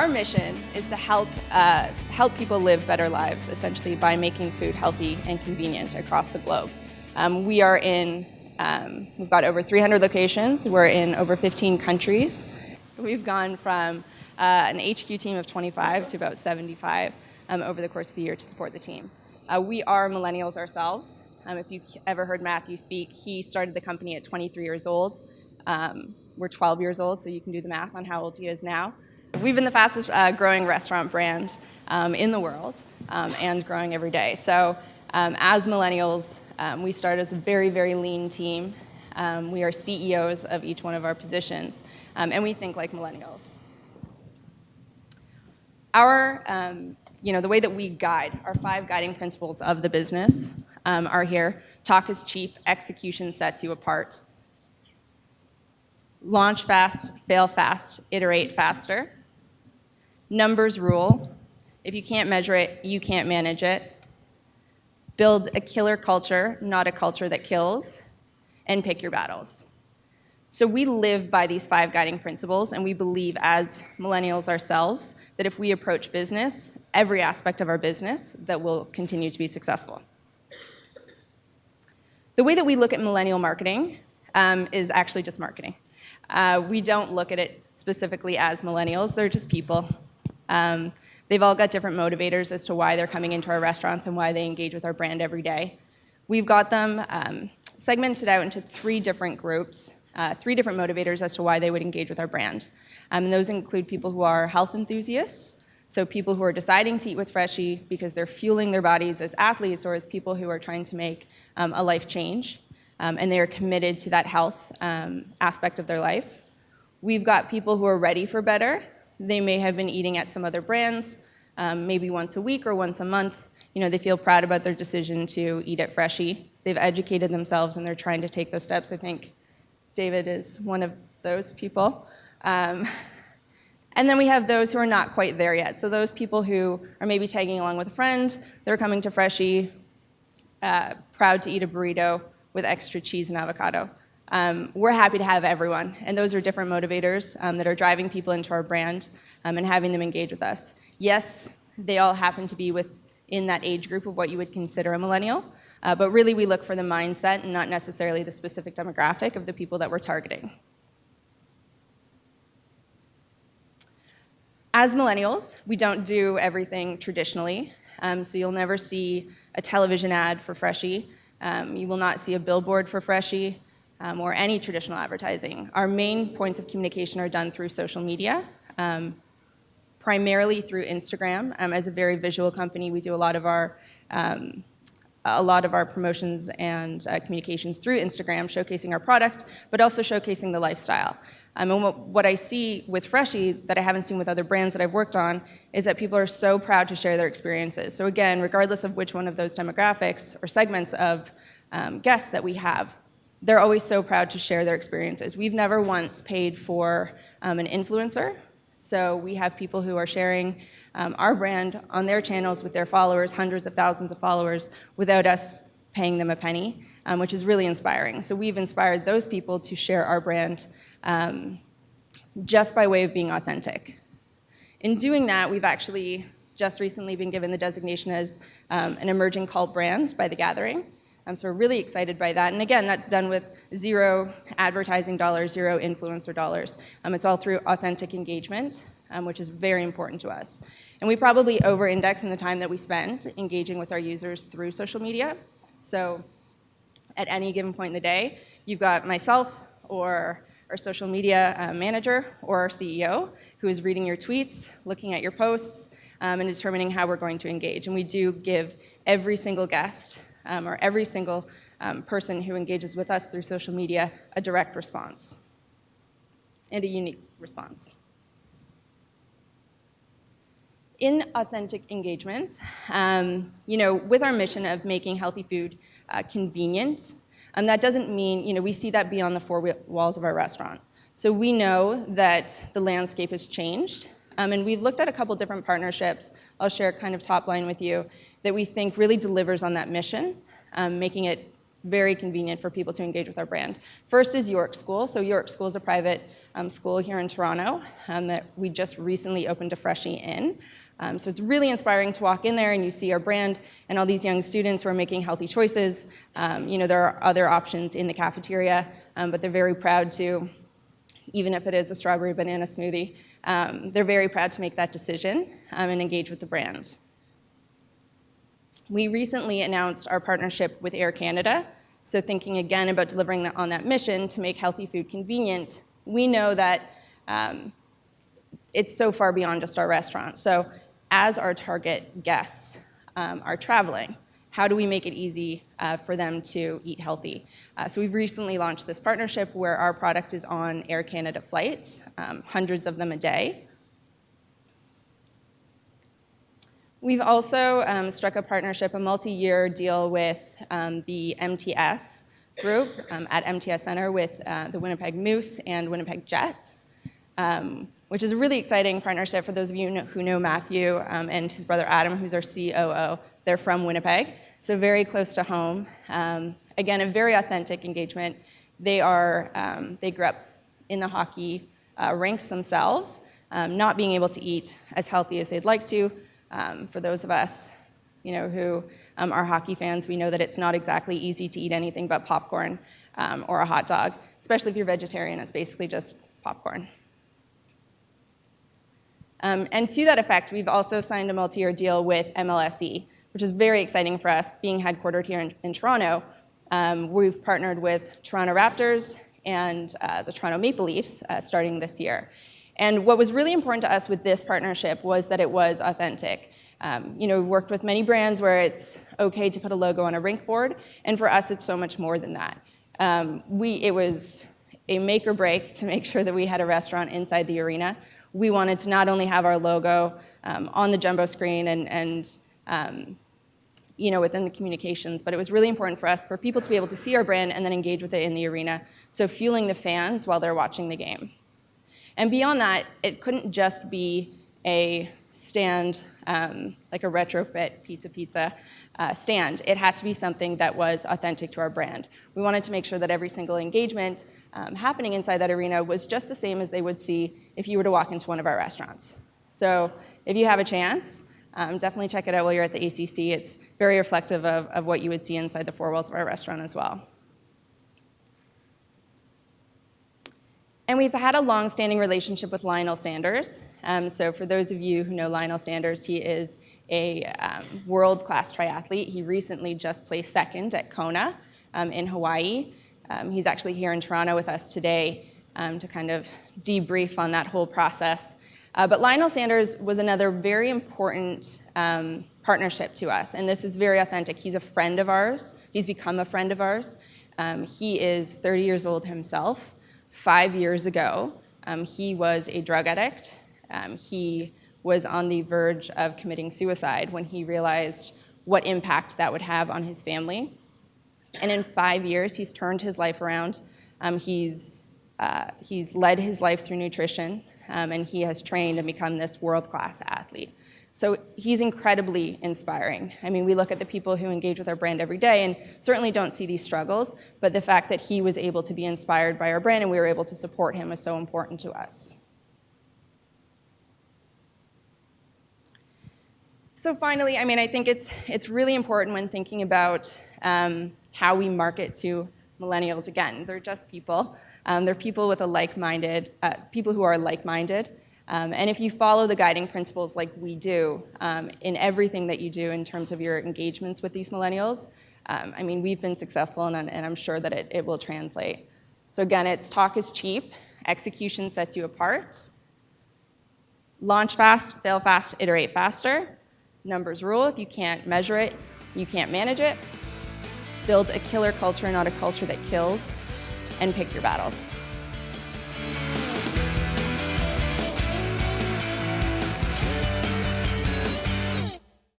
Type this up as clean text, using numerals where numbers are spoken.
Our mission is to help people live better lives, essentially, by making food healthy and convenient across the globe. We've got over 300 locations. We're in over 15 countries. We've gone from an HQ team of 25 to about 75 over the course of a year to support the team. We are millennials ourselves. If you've ever heard Matthew speak, he started the company at 23 years old. We're 12 years old, so you can do the math on how old he is now. We've been the fastest growing restaurant brand in the world and growing every day. So as millennials, we start as a very, very lean team. We are CEOs of each one of our positions, and we think like millennials. The way that we guide, our 5 guiding principles of the business are here. Talk is cheap, execution sets you apart. Launch fast, fail fast, iterate faster. Numbers rule. If you can't measure it, you can't manage it. Build a killer culture, not a culture that kills. And pick your battles. So we live by these 5 guiding principles, and we believe as millennials ourselves that if we approach business, every aspect of our business, that will continue to be successful. The way that we look at millennial marketing is actually just marketing. We don't look at it specifically as millennials. They're just people. They've all got different motivators as to why they're coming into our restaurants and why they engage with our brand every day. We've got them segmented out into 3 different groups, 3 different motivators as to why they would engage with our brand. And those include people who are health enthusiasts, so people who are deciding to eat with Freshii because they're fueling their bodies as athletes or as people who are trying to make a life change, and they are committed to that health aspect of their life. We've got people who are ready for better. They may have been eating at some other brands, maybe once a week or once a month. They feel proud about their decision to eat at Freshii. They've educated themselves and they're trying to take those steps. I think David is one of those people. And then we have those who are not quite there yet. So those people who are maybe tagging along with a friend, they're coming to Freshii, proud to eat a burrito with extra cheese and avocado. We're happy to have everyone, and those are different motivators that are driving people into our brand and having them engage with us. Yes, they all happen to be within that age group of what you would consider a millennial, but really we look for the mindset and not necessarily the specific demographic of the people that we're targeting. As millennials, we don't do everything traditionally, so you'll never see a television ad for Freshii. You will not see a billboard for Freshii. Or any traditional advertising. Our main points of communication are done through social media, primarily through Instagram. As a very visual company, we do a lot of our promotions and communications through Instagram, showcasing our product, but also showcasing the lifestyle. And what I see with Freshii that I haven't seen with other brands that I've worked on is that people are so proud to share their experiences. So again, regardless of which one of those demographics or segments of guests that we have, they're always so proud to share their experiences. We've never once paid for an influencer, so we have people who are sharing our brand on their channels with their followers, hundreds of thousands of followers, without us paying them a penny, which is really inspiring. So we've inspired those people to share our brand just by way of being authentic. In doing that, we've actually just recently been given the designation as an emerging cult brand by The Gathering. So we're really excited by that. And again, that's done with 0 advertising dollars, 0 influencer dollars. It's all through authentic engagement, which is very important to us. And we probably over-index in the time that we spend engaging with our users through social media. So at any given point in the day, you've got myself or our social media manager or our CEO who is reading your tweets, looking at your posts, and determining how we're going to engage. And we do give every single guest or every single person who engages with us through social media a direct response and a unique response. In authentic engagements, with our mission of making healthy food convenient, that doesn't mean, we see that beyond the 4 walls of our restaurant. So we know that the landscape has changed, and we've looked at a couple different partnerships. I'll share kind of top line with you that we think really delivers on that mission, making it very convenient for people to engage with our brand. First is York School. So York School is a private school here in Toronto that we just recently opened a freshie in. So it's really inspiring to walk in there and you see our brand and all these young students who are making healthy choices. There are other options in the cafeteria, but they're very proud to, even if it is a strawberry banana smoothie, they're very proud to make that decision and engage with the brand. We recently announced our partnership with Air Canada. So thinking again about delivering on that mission to make healthy food convenient, we know that it's so far beyond just our restaurant. So as our target guests are traveling, how do we make it easy for them to eat healthy? So we've recently launched this partnership where our product is on Air Canada flights, hundreds of them a day. We've also struck a partnership, a multi-year deal with the MTS group at MTS Center with the Winnipeg Moose and Winnipeg Jets, which is a really exciting partnership for those of you who know Matthew and his brother Adam, who's our COO. They're from Winnipeg, so very close to home. Again, a very authentic engagement. They grew up in the hockey rinks themselves, not being able to eat as healthy as they'd like to. For those of us, who are hockey fans, we know that it's not exactly easy to eat anything but popcorn or a hot dog, especially if you're vegetarian. It's basically just popcorn. And to that effect, we've also signed a multi-year deal with MLSE, which is very exciting for us, being headquartered here in Toronto. We've partnered with Toronto Raptors and the Toronto Maple Leafs starting this year. And what was really important to us with this partnership was that it was authentic. We've worked with many brands where it's okay to put a logo on a rink board, and for us, it's so much more than that. It was a make or break to make sure that we had a restaurant inside the arena. We wanted to not only have our logo on the jumbo screen and within the communications, but it was really important for us for people to be able to see our brand and then engage with it in the arena, so fueling the fans while they're watching the game. And beyond that, it couldn't just be a stand, like a retrofit pizza stand. It had to be something that was authentic to our brand. We wanted to make sure that every single engagement happening inside that arena was just the same as they would see if you were to walk into one of our restaurants. So if you have a chance, definitely check it out while you're at the ACC. It's very reflective of what you would see inside the four walls of our restaurant as well. And we've had a long-standing relationship with Lionel Sanders. So for those of you who know Lionel Sanders, he is a world-class triathlete. He recently just placed second at Kona in Hawaii. He's actually here in Toronto with us today to kind of debrief on that whole process. But Lionel Sanders was another very important partnership to us, and this is very authentic. He's a friend of ours. He's become a friend of ours. He is 30 years old himself. 5 years ago, he was a drug addict. He was on the verge of committing suicide when he realized what impact that would have on his family. And in 5 years, he's turned his life around. He's led his life through nutrition, and he has trained and become this world-class athlete. So he's incredibly inspiring. I mean, we look at the people who engage with our brand every day and certainly don't see these struggles, but the fact that he was able to be inspired by our brand and we were able to support him is so important to us. So finally, I think it's really important when thinking about how we market to millennials. Again, they're just people. They're people with people who are like-minded. And if you follow the guiding principles like we do in everything that you do in terms of your engagements with these millennials, we've been successful, and I'm sure that it will translate. So again, it's talk is cheap, execution sets you apart. Launch fast, fail fast, iterate faster. Numbers rule. If you can't measure it, you can't manage it. Build a killer culture, not a culture that kills, and pick your battles.